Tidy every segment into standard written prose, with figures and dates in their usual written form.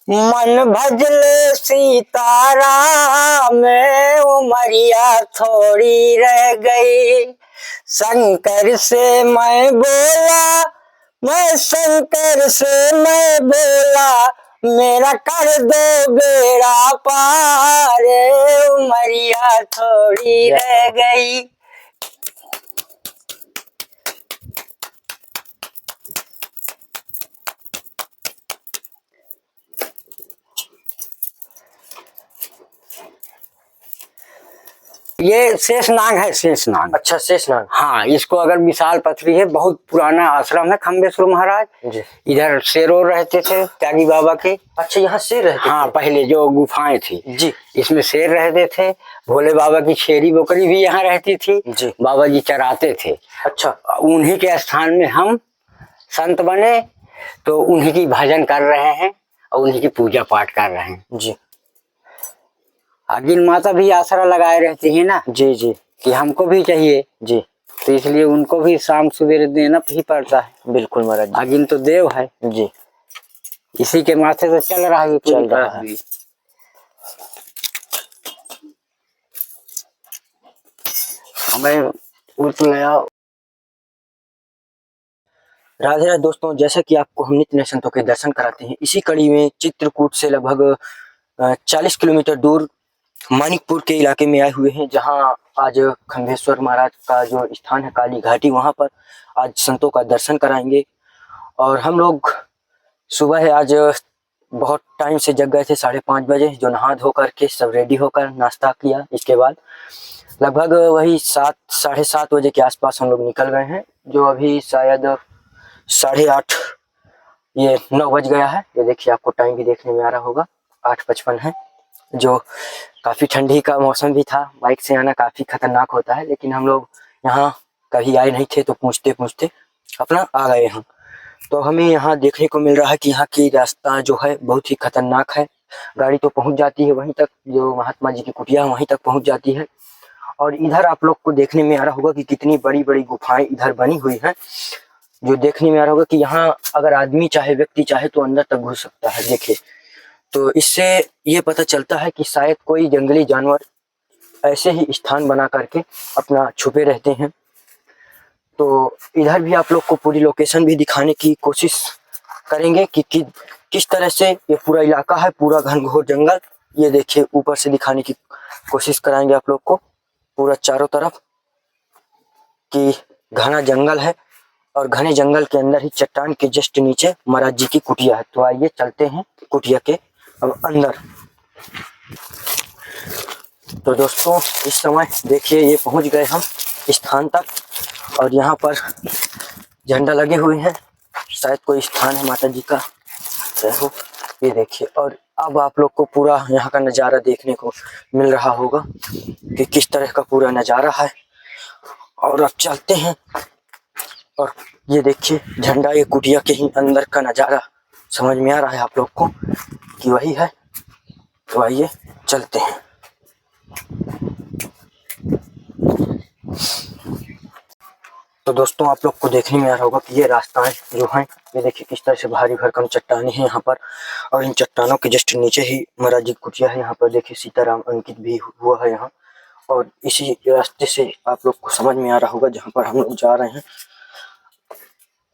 मन भजले सीताराम में उमरिया थोड़ी रह गई। शंकर से मैं बोला, मैं शंकर से मैं बोला, मेरा कर दो बेड़ा पार, उमरिया थोड़ी रह गई। ये शेषनाग है, शेषनाग। अच्छा, शेषनाग। हाँ, इसको अगर विशाल पथरी है, बहुत पुराना आश्रम है खम्बेश्वर महाराज जी। इधर शेरों रहते थे त्यागी बाबा के। अच्छा, यहाँ शेर रहते हाँ थे? पहले जो गुफाएं थी जी, इसमें शेर रहते थे। भोले बाबा की छेरी बकरी भी यहाँ रहती थी जी। बाबा जी चराते थे। अच्छा, उन्हीं के स्थान में हम संत बने, तो उन्हीं की भजन कर रहे हैं और उन्हीं की पूजा पाठ कर रहे हैं जी। अगिन माता भी आसरा लगाए रहती है ना जी जी, कि हमको भी चाहिए जी। तो इसलिए उनको भी शाम सवेरे देना ही पड़ता है। बिल्कुल महाराज जी। अगिन तो देव है जी, इसी के माथे तो चल रहा है, चल रहा है। हमें उठ गया। राधे राधे दोस्तों, जैसा कि आपको हम नित्य नए संतों के दर्शन कराते हैं, इसी कड़ी में चित्रकूट से लगभग 40 किलोमीटर दूर मानिकपुर के इलाके में आए हुए हैं, जहां आज खंभेश्वर महाराज का जो स्थान है काली घाटी, वहां पर आज संतों का दर्शन कराएंगे। और हम लोग सुबह है आज बहुत टाइम से जग गए थे, 5:30 बजे, जो नहा धो करके सब रेडी होकर नाश्ता किया। इसके बाद लगभग वही 7 साढ़े 7 बजे के आसपास हम लोग निकल गए हैं, जो अभी शायद 8:30 ये 9 बज गया है। ये देखिए, आपको टाइम भी देखने में आ रहा होगा, 8:55 है। जो काफ़ी ठंडी का मौसम भी था, बाइक से आना काफ़ी खतरनाक होता है, लेकिन हम लोग यहाँ कभी आए नहीं थे तो पूछते पूछते अपना आ गए हैं। तो हमें यहाँ देखने को मिल रहा है कि यहाँ की रास्ता जो है बहुत ही खतरनाक है। गाड़ी तो पहुँच जाती है वहीं तक, जो महात्मा जी की कुटिया वहीं तक पहुँच जाती है। और इधर आप लोग को देखने में आ रहा होगा कि कितनी बड़ी बड़ी गुफाएं इधर बनी हुई हैं, जो देखने में आ रहा होगा कि यहाँ अगर आदमी चाहे, व्यक्ति चाहे तो अंदर तक घुस सकता है। देखिए, तो इससे ये पता चलता है कि शायद कोई जंगली जानवर ऐसे ही स्थान बना करके अपना छुपे रहते हैं। तो इधर भी आप लोग को पूरी लोकेशन भी दिखाने की कोशिश करेंगे कि किस तरह से ये पूरा इलाका है, पूरा घनघोर जंगल। ये देखिए, ऊपर से दिखाने की कोशिश कराएंगे आप लोग को पूरा चारों तरफ कि घना जंगल है, और घने जंगल के अंदर ही चट्टान के जस्ट नीचे महाराज जी की कुटिया है। तो आइए चलते हैं कुटिया के अब अंदर। तो दोस्तों, इस समय देखिए ये पहुंच गए हम स्थान तक, और यहाँ पर झंडा लगे हुए हैं, शायद कोई स्थान है माता जी का, हो ये देखिए। और अब आप लोग को पूरा यहाँ का नज़ारा देखने को मिल रहा होगा कि किस तरह का पूरा नज़ारा है। और अब चलते हैं, और ये देखिए झंडा, ये कुटिया के ही अंदर का नज़ारा समझ में आ रहा है आप लोग को कि वही है। तो आइए चलते हैं। तो दोस्तों, आप लोग को देखने में आ रहा होगा कि ये रास्ताएं जो हैं, ये देखिए किस तरह से भारी भरकम चट्टानें हैं यहाँ पर, और इन चट्टानों के जस्ट नीचे ही महाराज जी की कुटिया है। यहाँ पर देखिए सीताराम अंकित भी हुआ है यहाँ, और इसी रास्ते से आप लोग को समझ में आ रहा होगा जहाँ पर हम लोग जा रहे हैं।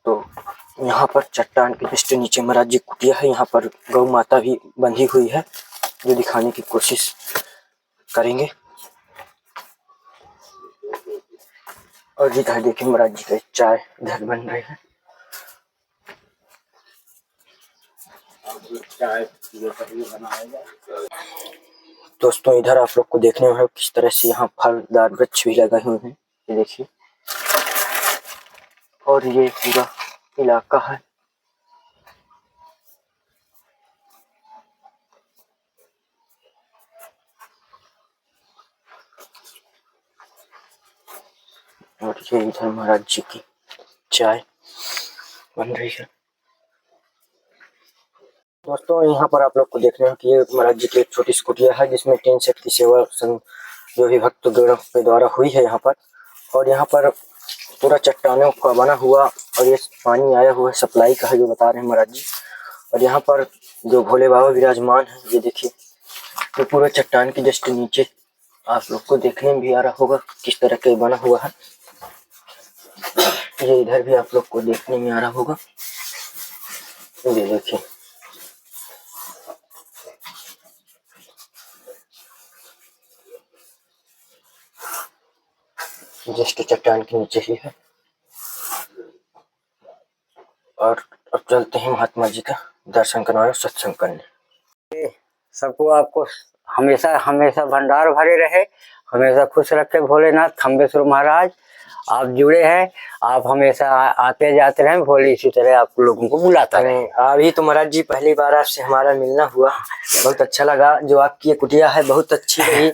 तो यहाँ पर चट्टान के जस्ट नीचे महाराज जी की कुटिया है। यहाँ पर गौ माता भी बंधी हुई है, जो दिखाने की कोशिश करेंगे। और इधर देखिए महाराज जी का चाय इधर बन रही है। दोस्तों, इधर आप लोग को देखने में किस तरह से यहाँ फलदार वृक्ष भी लगे हुए हैं, ये देखिए। और ये पूरा इलाका है। और ये इधर महाराज जी की चाय बन रही है। दोस्तों, यहाँ पर आप लोग को देख रहे हैं कि ये महाराज जी की एक छोटी सी कुटिया है, जिसमें 3 सेट की सेवा जो भी भक्तगणों के द्वारा हुई है यहाँ पर। और यहाँ पर पूरा चट्टानों का बना हुआ, और ये पानी आया हुआ है, सप्लाई का है, जो बता रहे हैं महाराज जी। और यहाँ पर जो भोले बाबा विराजमान है। ये देखिए, ये पूरा चट्टान के जस्ट नीचे आप लोग को देखने में भी आ रहा होगा किस तरह का बना हुआ है। ये इधर भी आप लोग को देखने में आ रहा होगा। ये देखिए, जस्ट चट्टान के नीचे ही है। और अब चलते हैं महात्मा जी का दर्शन करवाने, सत्संग करने। सबको आपको हमेशा हमेशा भंडार भरे रहे, हमेशा खुश रखे भोलेनाथ। खम्बेश्वर महाराज आप जुड़े हैं, आप हमेशा आते जाते रहें, भोले इसी तरह आप लोगों को बुलाता रहे। अभी तो महाराज जी पहली बार आपसे हमारा मिलना हुआ, बहुत अच्छा लगा। जो आपकी ये कुटिया है बहुत अच्छी रही,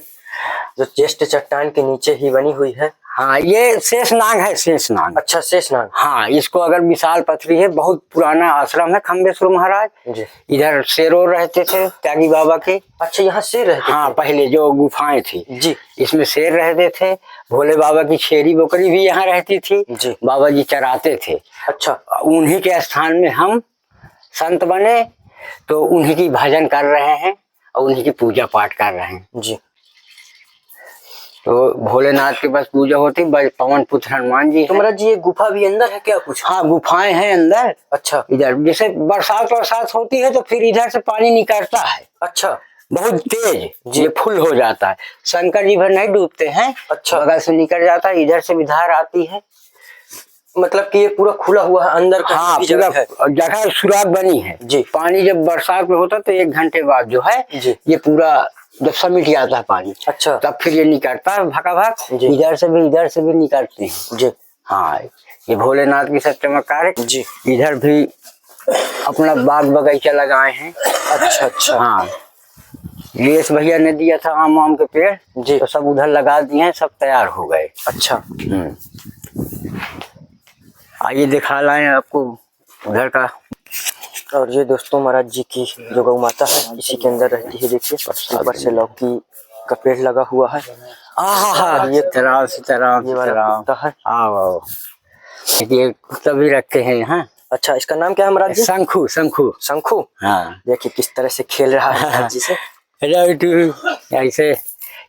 जो जस्ट चट्टान के नीचे ही बनी हुई है। हाँ, ये शेषनाग है, शेषनाग। अच्छा, शेषनाग। हाँ, इसको अगर विशाल पथरी है, बहुत पुराना आश्रम है खम्बेश्वर महाराज जी। इधर शेरों रहते थे त्यागी बाबा के। अच्छा, यहाँ शेर रहते हाँ, थे? पहले जो गुफाएं थी जी, इसमें शेर रहते थे। भोले बाबा की छेरी बकरी भी यहाँ रहती थी जी। बाबा जी चराते थे। अच्छा, उन्हीं के स्थान में हम संत बने, तो उन्हीं की भजन कर रहे हैं और उन्हीं की पूजा पाठ कर रहे हैं जी। तो भोलेनाथ के पास पूजा होती, पवन पुत्र हनुमान जी। तो महाराज जी ये गुफा भी अंदर है क्या कुछ? हाँ, गुफाएं हैं अंदर। अच्छा, इधर जैसे बरसात होती है तो फिर इधर से पानी निकलता है। अच्छा, बहुत तेज, ये फुल हो जाता है। शंकर जी भर नहीं डूबते हैं। अच्छा। बगल से निकल जाता है, इधर से भी धार आती है। मतलब कि ये पूरा खुला हुआ है अंदर का? हाँ, पूरा जगह सुराग बनी है जी। पानी जब बरसात में होता तो 1 घंटे बाद जो है जी, ये पूरा जब समिट जाता है पानी, अच्छा, तब फिर ये निकलता है भगाभाग। इधर से भी निकलते हैं जी। हाँ, ये भोलेनाथ की सब चमत्कार है जी। इधर भी अपना बाग बगीचा लगाए हैं। अच्छा, अच्छा। हाँ, ये इस भैया ने दिया था आम के पेड़ जी। तो सब उधर लगा दिए हैं, सब तैयार हो गए। अच्छा। आइए दिखा लाएं आपको उधर का। और ये दोस्तों महाराज जी की जो गौ माता है इसी के अंदर रहती है। देखिए, ऊपर से लौकी का पेड़ लगा हुआ है। ये सीताराम ये वाला कुत्ता है। आओ, ये कुत्ता भी रखे हैं यहाँ। अच्छा, इसका नाम क्या है महाराज जी? शंखू। शंखू। हाँ, देखिए किस तरह से खेल रहा है महाराज जी से। ऐसे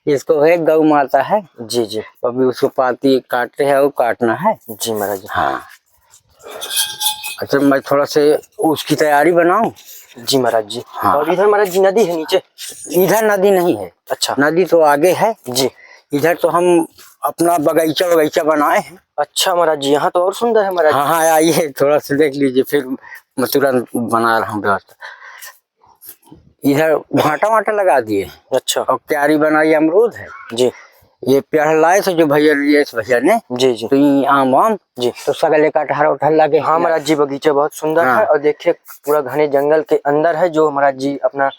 इसको है गौ माता है। जी, जी। अभी उसको पाती काटते हैं, वो काटना है। जी महाराज जी। हाँ, अच्छा, मैं थोड़ा से उसकी तैयारी बनाऊं। जी महाराज जी। हाँ। और इधर महाराज जी नदी है नीचे? इधर नदी नहीं है। अच्छा, नदी तो आगे है जी। इधर तो हम अपना बगीचा बनाए हैं। अच्छा महाराज जी, यहाँ तो और सुंदर है महाराज जी। हाँ, आइए थोड़ा सा देख लीजिए, फिर मैं तुरंत बना रहा हूँ व्यवस्था। इधर भाटा लगा दिए। अच्छा। और क्यारी बनाई, अमरूद है जी। ये पेड़ लाए थे जो भैया ने। जी, जी। तो ये आम जी। तो सगले कटहर लगे। हाँ महाराज जी, बगीचा बहुत सुंदर है। और देखिए पूरा घने जंगल के अंदर है, जो महाराज जी अपना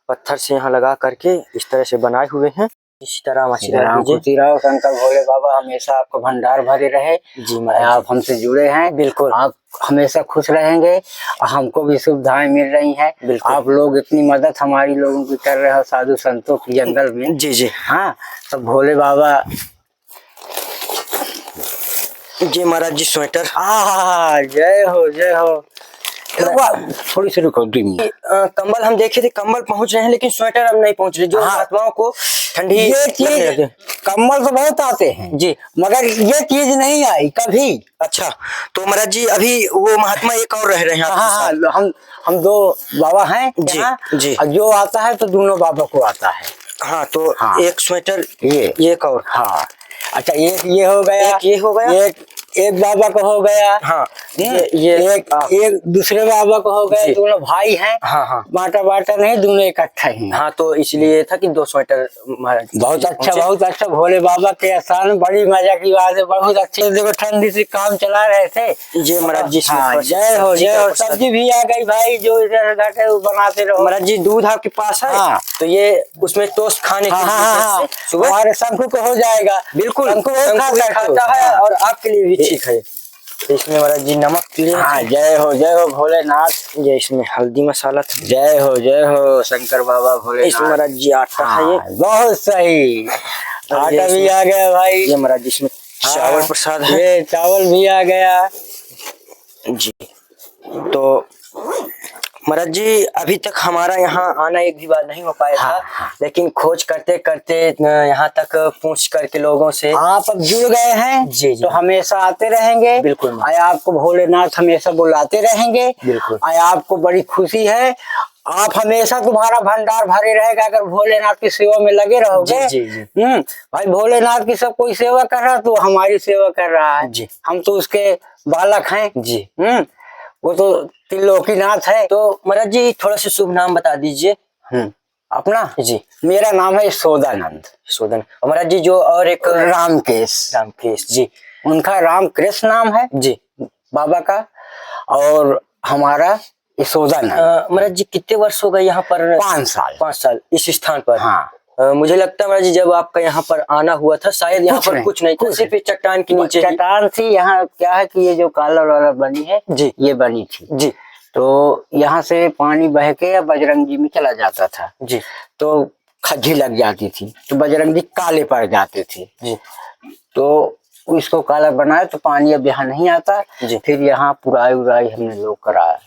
पत्थर से यहाँ लगा करके इस तरह से बनाए हुए हैं। इसी तरह खुशीराम शंकर भोले बाबा हमेशा आपको भंडार भरे रहे। जी महाराज, आप हमसे जुड़े हैं, बिल्कुल आप हमेशा खुश रहेंगे। हमको भी सुविधाएं मिल रही हैं। आप लोग इतनी मदद हमारी लोगों की कर रहे हो साधु संतों की जंगल में। जी, जी। हाँ, तो भोले बाबा जी महाराज जी। स्वेटर। जय हो। थोड़ी सी रुको, कंबल हम देखे थे, कंबल पहुंच रहे हैं, लेकिन स्वेटर अब नहीं पहुंच रहे, जो महात्माओं को ठंडी। ये चीज कंबल तो बहुत आते हैं जी, मगर ये चीज नहीं आई कभी। अच्छा, तो महाराज जी अभी वो महात्मा एक और रह रहे हैं। हाँ, हम 2 बाबा हैं जी, जी। जो आता है तो दोनों बाबा को आता है। हाँ, तो एक स्वेटर, ये एक और। हाँ, अच्छा, एक ये हो गया, एक ये हो गया, एक बाबा को हो गया। हाँ, ये एक दूसरे बाबा को हो गया। दोनों भाई हैं। हाँ, बाटा नहीं, दोनों इकट्ठा ही। हाँ, तो इसलिए था कि 2 स्वेटर महाराज। बहुत अच्छा भोले बाबा के स्थान में बड़ी मजा की बात है। बहुत अच्छे, देखो ठंडी से काम चला रहे थे। जी महाराज जी। जय हो। सब्जी भी आ गई भाई, जो इधर घाटे बनाते रहो। महाराज जी दूध आपके पास है? हाँ, तो ये उसमें टोस्ट खाने के लिए सुबह हमारे शंखू को हो जाएगा। बिल्कुल, शंखू खाता है और आपके लिए भी ठीक है। तो इसमें महाराज जी नमक लिए। हाँ, जय हो भोलेनाथ। ये इसमें हल्दी मसाला था। जय हो शंकर बाबा भोलेनाथ। इसमें महाराज जी आटा है। ये बहुत सही, आटा भी आ गया भाई। ये महाराज जी इसमें चावल प्रसाद है। ये चावल भी आ गया जी। तो महाराज जी अभी तक हमारा यहाँ आना एक भी बार नहीं हो पाया था। हाँ। लेकिन खोज करते करते यहाँ तक पूछ करके लोगों से आप अब जुड़ गए हैं जी, जी। तो हमेशा आते रहेंगे। बिल्कुल। आय आपको भोलेनाथ हमेशा बुलाते रहेंगे। बिल्कुल। आय आपको बड़ी खुशी है। आप हमेशा तुम्हारा भंडार भरे रहेगा अगर भोलेनाथ की सेवा में लगे रहोगे। जी, जी, भाई भोलेनाथ की सब कोई सेवा कर रहा तो हमारी सेवा कर रहा है जी। हम तो उसके बालक हैं जी। वो तो त्रिलोकीनाथ है। तो महाराज जी थोड़ा सा शुभ नाम बता दीजिए। अपना जी। मेरा नाम है यशोदानंद। यशोदानंद। महाराज जी जो और एक रामकेश जी, उनका रामकृष्ण नाम है जी बाबा का, और हमारा यशोदानंद। महाराज जी कितने वर्ष हो गए यहाँ पर? 5 साल। 5 साल इस स्थान पर। हाँ। मुझे लगता है महाराज जी जब आपका यहाँ पर आना हुआ था शायद यहाँ पर कुछ नहीं था, सिर्फ चट्टान के नीचे चट्टान थी। यहाँ क्या है कि ये जो कालर वाला बनी है जी, ये बनी थी जी। तो यहाँ से पानी बह के बजरंगी में चला जाता था जी। तो खज्जी लग जाती थी तो बजरंगी काले पड़ जाते थे जी। तो इसको काला बनाया तो पानी अब यहाँ नहीं आता जी। फिर यहाँ पुराई उराई हमने लोग कराया।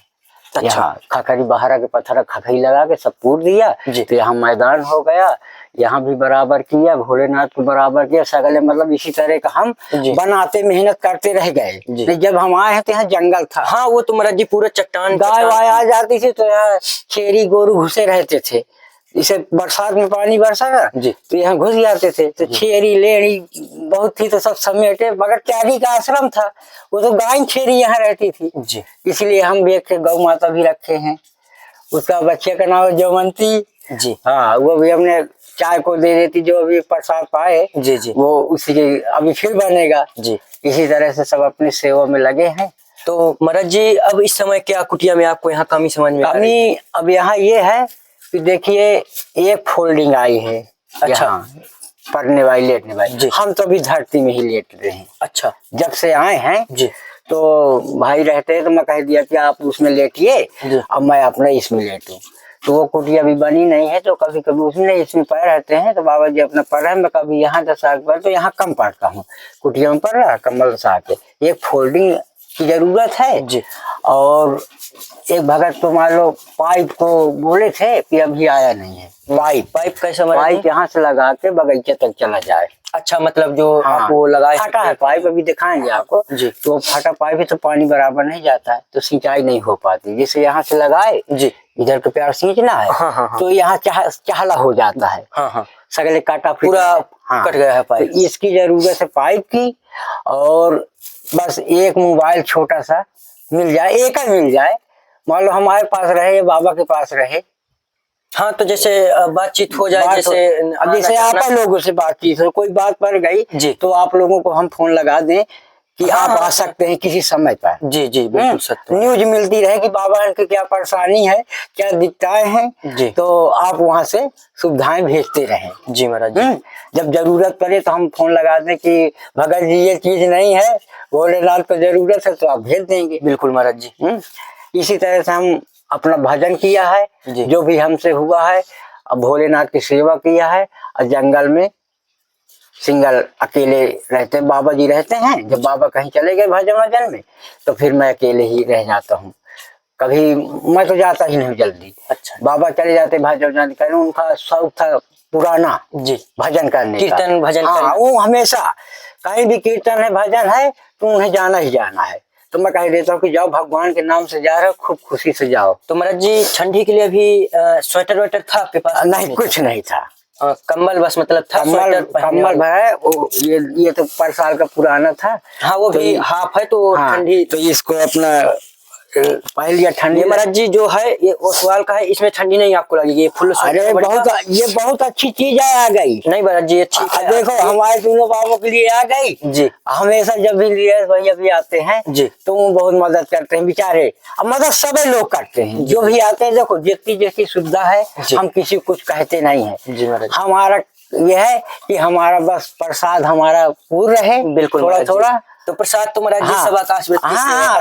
अच्छा। यहाँ खखरी बहारा के पत्थर खखरी लगा के सब पूर दिया तो यहाँ मैदान हो गया। यहाँ भी बराबर किया, भोलेनाथ को बराबर किया, सगले मतलब इसी तरह का हम बनाते मेहनत करते रह गए। जब हम आए हैं तो यहाँ जंगल था। हाँ वो तो महाराज जी पूरा चट्टान, गाय वाय आ जाती थी तो यहाँ छेरी गोरू घुसे रहते थे। इसे बरसात में पानी बरसा ना तो यहाँ घुस जाते थे तो छेरी लेड़ी बहुत थी तो सब समेटे, मगर त्यागी का आश्रम था वो तो गाय छेरी यहाँ रहती थी जी। इसलिए हम भी एक गौ माता भी रखे हैं। उसका बच्चे का नाम है जयवंती जी। हाँ वो भी हमने चाय को दे देती जो अभी प्रसाद पाए जी, जी। वो उसी के अभी फिर बनेगा जी। इसी तरह से सब अपनी सेवा में लगे हैं। तो महाराज जी अब इस समय क्या कुटिया में आपको यहाँ कमी समझ में? कमी अब यहाँ ये है कि देखिए एक फोल्डिंग आई है। अच्छा। पढ़ने वाली लेटने वाली हम तो अभी धरती में ही लेट रहे हैं। अच्छा। जब से आए हैं जी तो भाई रहते हैं तो मैं कह दिया कि आप उसमें लेटिए अब मैं अपने इसमें लेटूं। तो वो कुटिया अभी बनी नहीं है तो कभी कभी उसमें इसमें पढ़ रहते हैं तो बाबा जी अपना पढ़ रहे हैं। मैं कभी यहाँ दशा पर तो यहाँ कम पढ़ता हूँ, कुटिया में पढ़ रहा कमल दशा के। एक फोल्डिंग की जरूरत है जी। और एक भगत तो मान लो पाइप को बोले थे कि अभी आया नहीं है। पाइप कैसे? पाइप यहाँ से लगा के बगीचे तक चला जाए। अच्छा मतलब जो आपको लगाए फटा है पाइप, अभी दिखाएंगे आपको जी। तो फटा पाइप है तो पानी बराबर नहीं जाता है तो सिंचाई नहीं हो पाती। जैसे यहाँ से लगाए जी इधर के प्यार सींचना है तो यहाँ चहला हो जाता है। सगले काटा पूरा कट गया है पाइप। तो इसकी जरूरत है पाइप की। और बस एक मोबाइल छोटा सा मिल जाए, एक ही मिल जाए, मान लो हमारे पास रहे या बाबा के पास रहे। हाँ तो जैसे बातचीत हो जाए, जैसे आप लोगों से बातचीत हो, कोई बात पड़ गई तो आप लोगों को हम फोन लगा दें कि आप आ सकते हैं किसी समय पर। जी जी बिल्कुल सत्य। न्यूज मिलती रहे कि बाबा की क्या परेशानी है, क्या दिक्कतें हैं जी। तो आप वहाँ से सुविधाएं भेजते रहें जी महाराज जी। जब जरूरत पड़े तो हम फोन लगा दें कि भगत जी ये चीज नहीं है, भोलेनाथ को जरूरत है तो आप भेज देंगे। बिल्कुल महाराज जी। इसी तरह से हम अपना भजन किया है जो भी हमसे हुआ है। अब भोलेनाथ की सेवा किया है और जंगल में सिंगल अकेले रहते बाबा जी रहते हैं। जब बाबा कहीं चले गए भजन वजन में तो फिर मैं अकेले ही रह जाता हूँ। कभी मैं तो जाता ही नहीं जल्दी। अच्छा। बाबा चले जाते भजन करने, उनका शौक था पुराना जी भजन करने, कीर्तन भजन। हाँ वो हमेशा कहीं भी कीर्तन है भजन है तो उन्हें जाना ही जाना है। तो मैं कह देता हूँ कि जाओ भगवान के नाम से जा रहे हो, खूब खुशी से जाओ। तो महाराज जी ठंडी के लिए अभी स्वेटर वेटर था आपके पास? नहीं कुछ नहीं था, कम्बल बस मतलब था। कम्बल है वो ये तो पर साल का पुराना था। हाँ वो भी हाफ है तो ठंडी तो इसको अपना पहले ठंडी। महाराज जी जो है ये ओसवाल का है, इसमें ठंडी नहीं आपको लगेगी, ये फुल। अरे ये बहुत अच्छी चीज आ गई। नहीं महाराज जी ठीक है। देखो हमारे तीनों बाबों के लिए आ गई जी। हमेशा जब भी भैया भी आते हैं जी तो वो बहुत मदद करते हैं बेचारे। अब मदद सभी लोग करते हैं जो भी आते हैं। देखो जितनी जैसी सुविधा है हम किसी कुछ कहते नहीं है जी महाराज। हमारा यह है कि हमारा बस प्रसाद हमारा पूर्ण रहे। बिल्कुल थोड़ा थोड़ा तो प्रसाद तो महाराज जी सब आकाश में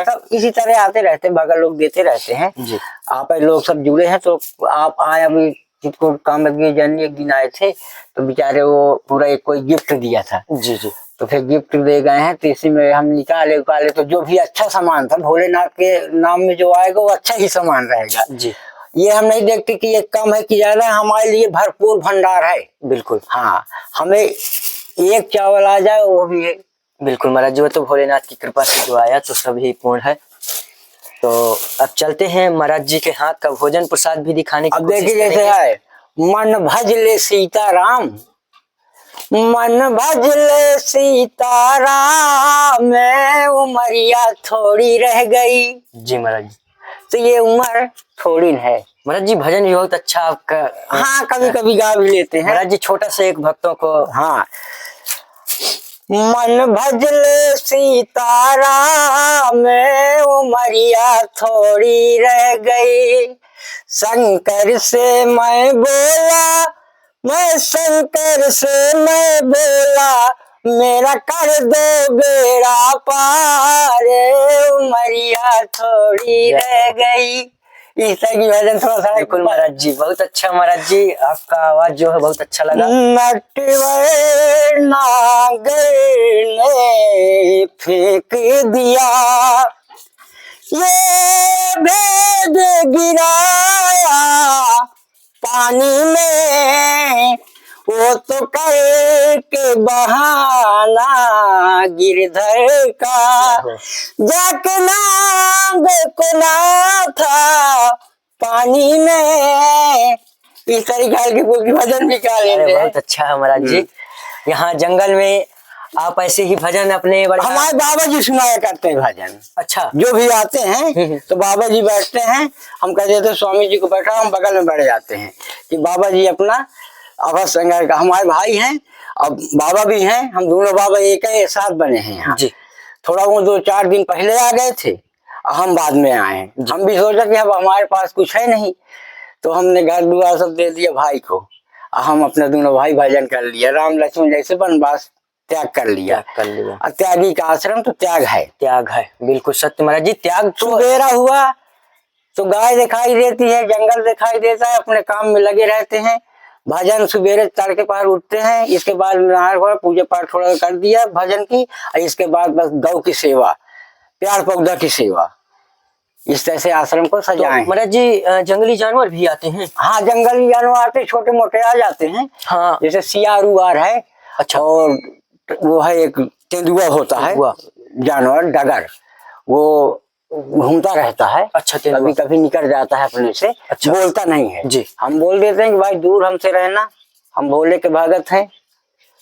सब इसी तरह आते रहते हैं, बगल लोग देते रहते हैं जी। आप लोग सब जुड़े हैं तो आप आए अभी जिसको काम लगी जानिए एक दिन आए थे तो बेचारे वो पूरा एक कोई गिफ्ट दिया था जी जी। तो फिर गिफ्ट दे गए हैं, तो इसी में हम निकाले उकाले, तो जो भी अच्छा सामान था भोलेनाथ के नाम में जो आएगा वो अच्छा ही सामान रहेगा जी। ये हम नहीं देखते कि ये कम है कि ज्यादा है, हमारे लिए भरपूर भंडार है। बिल्कुल। हाँ, हमें एक चावल आ जाए वो भी है। बिल्कुल महाराज जी, वो तो भोलेनाथ की कृपा से जो आया तो सभी पूर्ण है। तो अब चलते हैं महाराज जी के हाथ का भोजन प्रसाद भी दिखाने की अब कोशिश देखिए जैसे करेंगे। है, मन भज ले सीताराम, मन भज ले सीताराम, मैं उमरिया थोड़ी रह गई। जी महाराज जी। तो ये उम्र थोड़ी है। महाराज जी भजन भी बहुत अच्छा आपका। हाँ, कभी कभी गा भी लेते हैं। महाराज जी छोटा सा एक भक्तों को। हाँ, मन भजल सीताराम, मैं उमरिया थोड़ी रह गई। शंकर से मैं बोला, मैं शंकर से मैं बोला, मेरा कर दो बेड़ा पार, उमरिया थोड़ी रह गई। इस तरह की भजन थोड़ा सा। बिल्कुल महाराज जी, बहुत अच्छा महाराज जी, आपका आवाज जो है बहुत अच्छा लगा। नटवर नागर ने फेंक दिया, ये भेद गिराया पानी में, वो तो करके बहाना गिरधर का, जाके नाम को ना था पानी में। इस तरीके के कोई भजन निकाले। बहुत अच्छा है महाराज जी। यहाँ जंगल में आप ऐसे ही भजन अपने हमारे बाबा जी सुनाया करते हैं भजन। अच्छा। जो भी आते हैं तो बाबा जी बैठते हैं, हम कहते थे स्वामी जी को बैठा, हम बगल में बैठ जाते हैं कि बाबा जी अपना अवश्य संगार का। हमारे भाई हैं अब बाबा भी हैं, हम दोनों बाबा एक ही साथ बने हैं यहाँ जी। थोड़ा वो 2-4 दिन पहले आ गए थे, हम बाद में आए। हम भी सोचा कि अब हमारे पास कुछ है नहीं, तो हमने घर दुआर सब दे दिया भाई को, हम अपने दोनों भाई भजन कर लिया। राम लक्ष्मण जैसे वनवास त्याग कर लिया। त्यागी का आश्रम तो त्याग है। त्याग है, बिल्कुल सत्य महाराज जी। त्याग तो सुबेरा हुआ तो गाय दिखाई देती है, जंगल दिखाई देता है, अपने काम में लगे रहते हैं। भजन सुबेरे तड़के पार उठते हैं, इसके बाद नहार हुआ, पूजा पाठ थोड़ा कर दिया भजन की, और इसके बाद बस गौ की सेवा, प्यार पौधा की सेवा, इस तरह से आश्रम को सजाए। तो महाराज जी जंगली जानवर भी आते हैं? हाँ, जंगली जानवर आते, छोटे मोटे आ जाते हैं। हाँ, जैसे सियारूआर है। अच्छा। और वो है एक तेंदुआ होता है जानवर, डगर, वो घूमता रहता है। अच्छा। कभी कभी निकल जाता है अपने से। अच्छा। बोलता नहीं है जी। हम बोल देते हैं कि भाई दूर हमसे रहना, हम भोले के भगत हैं,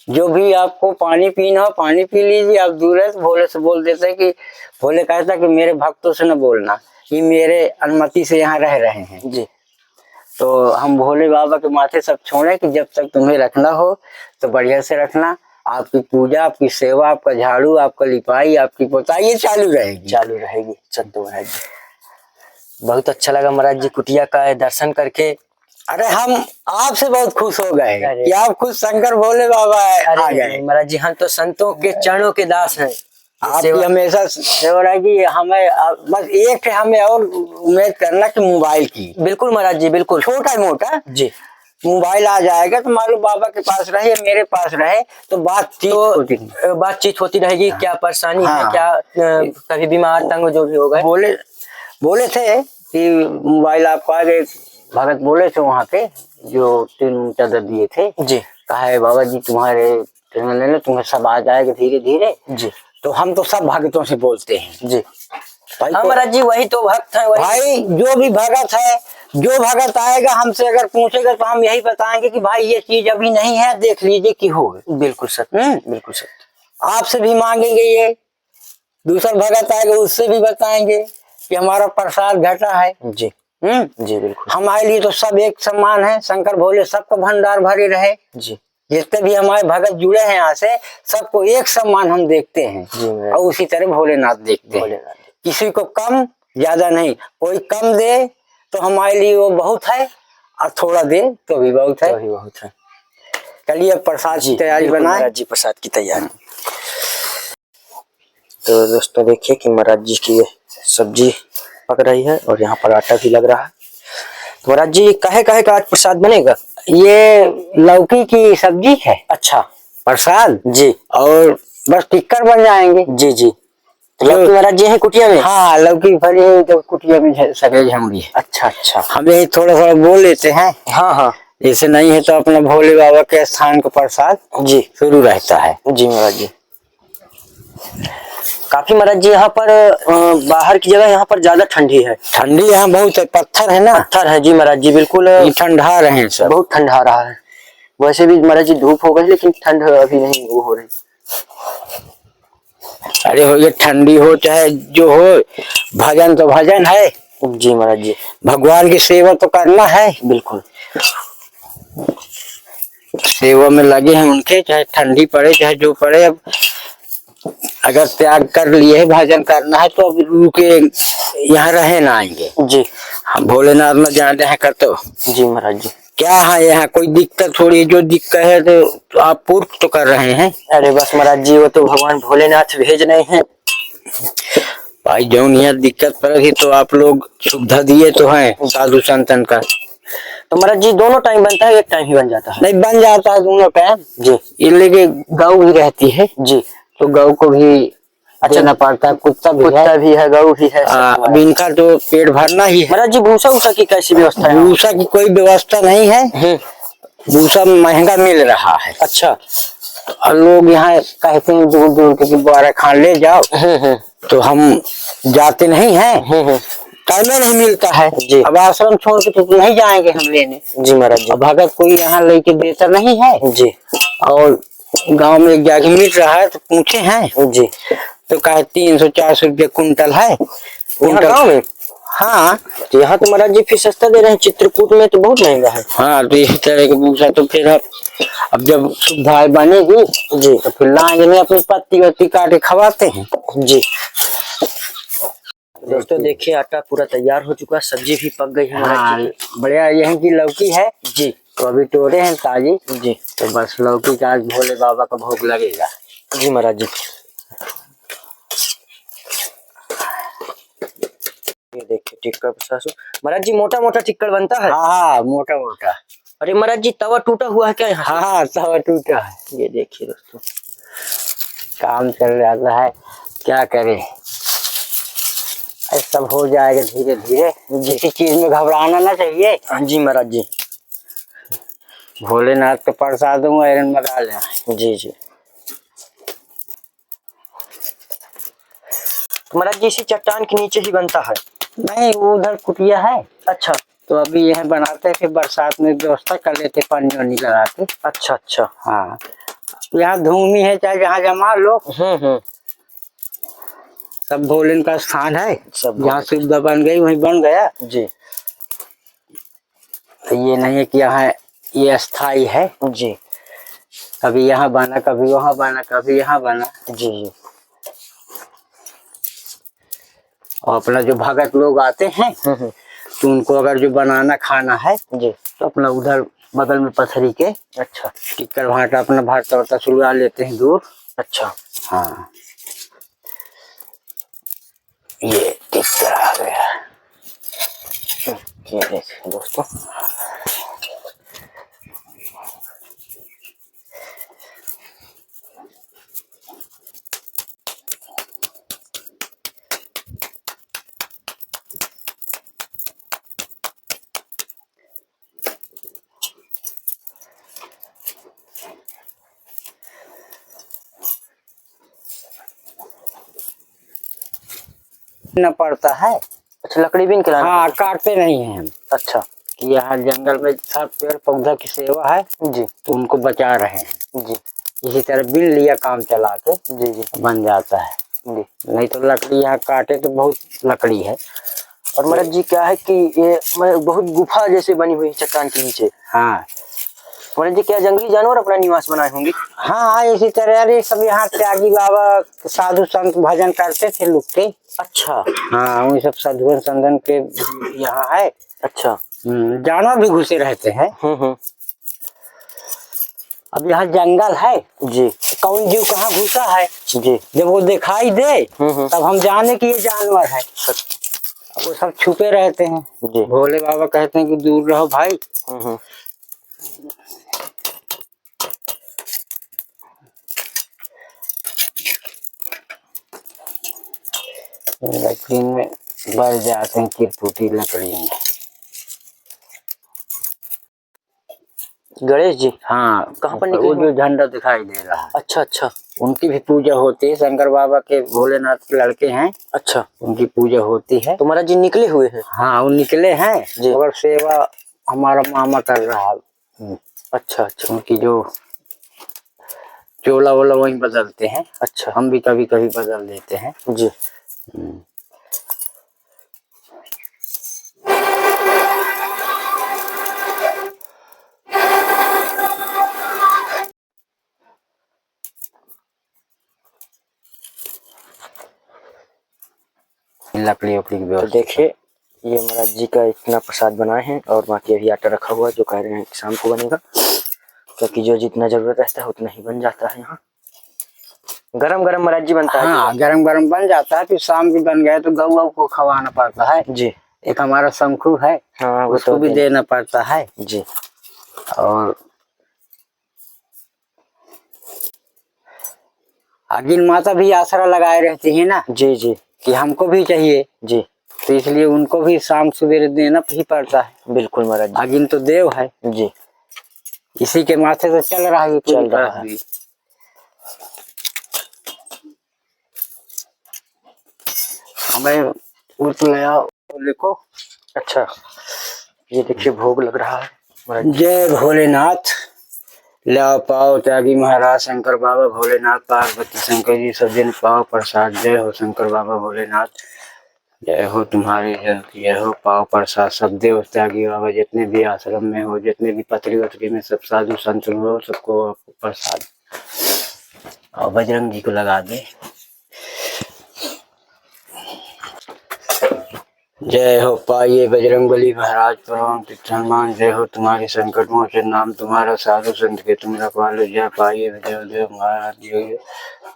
जो भी आपको पानी पीना हो पानी पी लीजिए, आप दूर है तो भोले से बोल देते हैं कि भोले कहता है कि मेरे भक्तों से न बोलना, ये मेरे अनुमति से यहाँ रह रहे हैं। जी। तो हम भोले बाबा के माथे सब छोड़े कि जब तक तुम्हें रखना हो तो बढ़िया से रखना, आपकी पूजा, आपकी सेवा, आपका झाड़ू, आपका लिपाई, आपकी पोताई ये चालू रहेगी। सत्य महाराज जी, बहुत अच्छा लगा महाराज जी कुटिया का दर्शन करके। अरे हम आपसे बहुत खुश हो गए कि आप खुद शंकर भोले बाबा आ गए। महाराज जी हम तो संतों के चरणों के दास हैं। आपकी हमेशा सेवा रहेगी। हमें बस एक हमें और उम्मीद करना कि मोबाइल की। बिल्कुल महाराज जी, बिल्कुल। छोटा मोटा जी मोबाइल आ जाएगा तो मालूम बाबा के पास रहे, मेरे पास रहे, तो बातचीत होती रहेगी। क्या परेशानी है, क्या कभी बीमार तंग जो भी होगा। बोले थे कि मोबाइल आपको आ गए, भगत बोले थे वहाँ के जो 3 चादर दिए थे जी, कहा है बाबा जी तुम्हारे ले लो, तुम्हें सब आ जाएगा धीरे धीरे जी। तो हम तो सब भगतों से बोलते हैं जी। हाँ महाराज जी, वही तो भक्त है। भाई जो भी भगत है, जो भगत आएगा हमसे अगर पूछेगा तो हम यही बताएंगे कि भाई ये चीज अभी नहीं है, देख लीजिए कि होगा। बिल्कुल सत्य, बिल्कुल सत्य। आपसे भी मांगेंगे, ये दूसरा भगत आएगा उससे भी बताएंगे कि हमारा प्रसाद घटा है जी। जी बिल्कुल। हमारे लिए तो सब एक समान है, शंकर भोले सबका भंडार भरे रहे जी। जितने भी हमारे भगत जुड़े हैं यहाँ से, सबको एक समान हम देखते हैं जी। और उसी तरह भोलेनाथ देखते हैं, किसी को कम ज्यादा नहीं। कोई कम दे तो हमारे लिए वो बहुत है, और थोड़ा दे तो भी बहुत है। चलिए प्रसाद की तैयारी बनाए जी। प्रसाद की तैयारी। तो दोस्तों देखिए कि महाराज जी की सब्जी पक रही है और यहाँ पर आटा भी लग रहा है। तो महाराज जी कहे का आज प्रसाद बनेगा? ये लौकी की सब्जी है। अच्छा। प्रसाद जी। और बस टिक्कर बन जाएंगे। जी जी। तो लौकी महाराज जी है कुटिया में? हाँ, लौकी फली है तो कुटिया में सफेद झमड़ी है। अच्छा अच्छा। हम यही थोड़ा थोड़ा बोल लेते हैं। हाँ हाँ जैसे नहीं है तो अपना भोले बाबा के स्थान का प्रसाद जी शुरू रहता है। जी महाराज जी। काफी महाराज जी यहाँ पर बाहर की जगह यहाँ पर ज्यादा ठंडी है। ठंडी यहाँ बहुत है, पत्थर है ना। पत्थर है जी महाराज जी, बिल्कुल ये ठंडा रहे सब। बहुत ठंडा रहा है। वैसे भी महाराज जी धूप हो गई लेकिन ठंड अभी नहीं वो हो रही। अरे हो ये ठंडी हो चाहे जो हो, भजन तो भजन है। जी महाराज जी। भगवान की सेवा तो करना है। बिल्कुल सेवा में लगे हैं उनके, चाहे ठंडी पड़े चाहे जो पड़े। अब अगर त्याग कर लिए है भजन करना है तो अब रुके यहाँ रहे ना आएंगे। जी हम भोलेनाथ में जाते हैं कर तो जी महाराज जी। क्या है यहाँ कोई दिक्कत थोड़ी है, जो दिक्कत है तो आप पूर्व तो कर रहे हैं। अरे बस महाराज जी वो तो भगवान भोलेनाथ भेज रहे हैं। भाई जौन यहाँ दिक्कत पड़ेगी तो आप लोग सुविधा दिए तो हैं साधु संतन का। तो महाराज जी दोनों टाइम बनता है एक टाइम ही बन जाता है? नहीं, बन जाता है दोनों टाइम जी। ये लेके गौ भी रहती है जी। तो गौ को भी अच्छा देना पड़ता है। कुत्ता भी है गौ भी है। अब इनका तो पेट भरना ही है। महाराज जी भूसा उसा की कैसी व्यवस्था है? भूसा की कोई व्यवस्था नहीं है। भूसा महंगा मिल रहा है। अच्छा। और लोग यहाँ कहते हैं दूर दूर के बारह खान ले जाओ, तो हम जाते नहीं हैं। टाइम नहीं मिलता है जी। अब आश्रम छोड़ के तो नहीं जाएंगे हम लेने। जी महाराज जी। अब भगत कोई यहाँ लेके देता नहीं है जी। और गांव में एक जगह मिल रहा है तो पूछे हैं जी। तो कहे 300-400 रुपये कुंटल है। कुंटल गाँव में? हाँ तो यहाँ तो महाराज जी फिर सस्ता दे रहे हैं, चित्रकूट में तो बहुत महंगा है। हाँ, तो इसी तरह के भूसा तो फिर अब जब सुविधाएं बनेगी जी तो फिर लाएंगे नहीं, अपनी पत्ती वत्ती काटे खवाते हैं। जी। दोस्तों देखिए आटा पूरा तैयार हो चुका है, सब्जी भी पक गई है महाराज जी। बढ़िया यहीं की लौकी है जी। तो अभी तोड़े हैं ताजी। जी। तो बस लौकी का आज भोले बाबा का भोग लगेगा। जी महाराज जी। ये देखिए टिक्कर महाराज जी मोटा मोटा टिक्कर बनता है। हाँ मोटा मोटा। अरे महाराज जी तवा टूटा हुआ है क्या यहाँ? हाँ तवा टूटा है। ये देखिए दोस्तों काम चल जाता है, क्या करे। सब हो जाएगा धीरे धीरे। किसी चीज में घबराना ना चाहिए। हाँ जी महाराज जी। भोलेनाथ के प्रसाद में आयरन में डाले। जी जी। तो महाराज जी इसी चट्टान के नीचे ही बनता है? नहीं, वो उधर कुटिया है। अच्छा। तो अभी यह बनाते हैं, फिर बरसात में व्यवस्था कर लेते पानी वानी लगा के। अच्छा अच्छा। हाँ, यहाँ धूमी है चाहे जहाँ जमा लो। सब भोलेन का स्थान है। सब जहाँ सुविधा बन गई वहीं बन गया। जी। तो ये नहीं है कि यहाँ ये अस्थाई है। जी। कभी यहाँ बना कभी वहाँ बना कभी यहाँ बना। जी जी। और अपना जो भगत लोग आते हैं तो उनको अगर जो बनाना खाना है जी तो अपना उधर बगल में पथरी के अच्छा टिक्कर भाटा अपना भाटा वाटा सुलगा लेते हैं दूर। अच्छा। हाँ, ये टिक्कर आ गया। ये देखिए दोस्तों न पड़ता है। अच्छा लकड़ी भी निकलाना? हाँ, काटते नहीं हैं हम। अच्छा। कि यहाँ जंगल में सब पेड़ पौधा की सेवा है जी तो उनको बचा रहे हैं। जी। इसी तरह बिन लिया काम चला के जी जी बन जाता है। जी। नहीं तो लकड़ी यहाँ काटे तो बहुत लकड़ी है। और महाराज जी क्या है कि ये बहुत गुफा जैसे बनी हुई है चट्टान के नीचे। हाँ महाराज जी क्या जंगली जानवर अपना निवास बनाए होंगे? हाँ, इसी तरह अरे सब यहाँ त्यागी बाबा साधु संत भजन करते थे लोग के। अच्छा। हाँ, उन सब साधु संतन के यहाँ है। अच्छा। जानवर भी घुसे रहते हैं। अब यहाँ जंगल है जी। कौन जीव कहाँ घुसा है जी। जब वो दिखाई दे तब हम जाने कि ये जानवर है। वो सब छुपे रहते हैं। जी। भोले बाबा कहते हैं कि दूर रहो भाई। लकड़ी में बढ़ जाते हैं, चिरकुटी लकड़ी में। गणेश जी हाँ, कहाँ पर वो निकले जो झंडा दिखाई दे रहा है, अच्छा अच्छा उनकी भी पूजा होती है। शंकर बाबा के, भोलेनाथ के लड़के हैं, अच्छा। उनकी पूजा होती है। तो महाराज जी निकले हुए हैं? हाँ, वो निकले हैं जी। और सेवा हमारा मामा कर रहा है। अच्छा अच्छा। उनकी जो चोला वोला वही बदलते हैं। अच्छा। हम भी कभी कभी बदल देते हैं जी। लकड़ी उकड़ी की तो व्यवस्था। देखिए ये महाराज जी का इतना प्रसाद बनाए हैं और बाकी अभी आटा रखा हुआ है जो कह रहे हैं कि शाम को बनेगा, क्योंकि जो जितना जरूरत रहता है उतना ही बन जाता है। यहाँ गरम गरम महाराज जी बनता है। हाँ, गरम गरम बन जाता है, फिर शाम की बन गए तो गौ को खवाना पड़ता है जी। एक हमारा शंखु है, हाँ वो उसको तो भी देना पड़ता है। जी। और अगिन माता भी आसरा लगाए रहती है ना जी जी कि हमको भी चाहिए जी। तो इसलिए उनको भी शाम सवेरे देना ही पड़ता है। बिल्कुल महाराज जी। अगिन तो देव है जी। इसी के माथे से चल रहा है, चल रहा है। हमें उठ लिया देखो। अच्छा ये देखिए भोग लग रहा है महाराज जी। जय भोलेनाथ। लाओ पाओ त्यागी महाराज शंकर बाबा भोलेनाथ, पार्वती शंकर जी सब जन पाओ प्रसाद। जय हो शंकर बाबा भोलेनाथ, जय हो तुम्हारी जय हो। पाओ प्रसाद सब देव त्यागी बाबा, जितने भी आश्रम में हो, जितने भी पथरी वथरी में सब साधु संत हो, सबको प्रसाद। और बजरंग जी को लगा दे। जय हो पाइए बजरंगबली महाराज परम सम्मान। जय हो तुम्हारी संकट मोचन नाम तुम्हारा, साधु संत के तुम रखवालो। जय पाइए देव देव महाराज जी,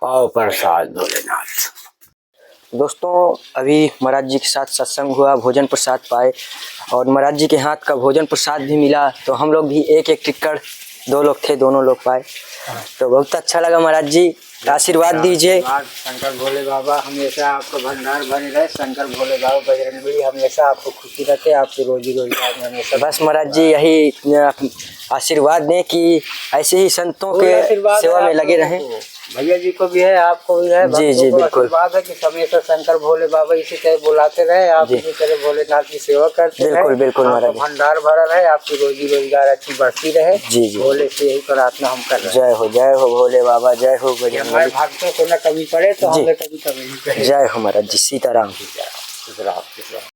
पाओ प्रसाद भोलेनाथ। दोस्तों अभी महाराज जी के साथ सत्संग हुआ, भोजन प्रसाद पाए और महाराज जी के हाथ का भोजन प्रसाद भी मिला। तो हम लोग भी एक एक टिक्कड़, 2 लोग थे दोनों लोग पाए, तो बहुत अच्छा लगा। महाराज जी आशीर्वाद दीजिए। शंकर भोले बाबा हमेशा आपका भंडार भरे रहे। शंकर भोले बाबा बजरंगबली हमेशा आपको खुशी रखे, आपकी रोजी रोजगार में हमेशा। बस महाराज जी यही आशीर्वाद दें कि ऐसे ही संतों के सेवा में लगे रहें। भैया जी को भी है, आपको भी है। जी जी बिल्कुल। बात है कि हमेशा शंकर भोले बाबा इसी तरह बुलाते रहे, आप इसी तरह भोलेनाथ की सेवा करते रहे। बिल्कुल बिल्कुल महाराज जी। भंडार भरा रहे, आपकी रोजी रोजगार अच्छी बढ़ती रहे। जी जी भोले से यही प्रार्थना हम कर रहे हैं। जय हो भोले बाबा, जय हो बजरंगबली। हमारे भक्तों को न कमी पड़े तो हमें कभी कमी नहीं पड़े। जय हो महाराज जी, सीताराम।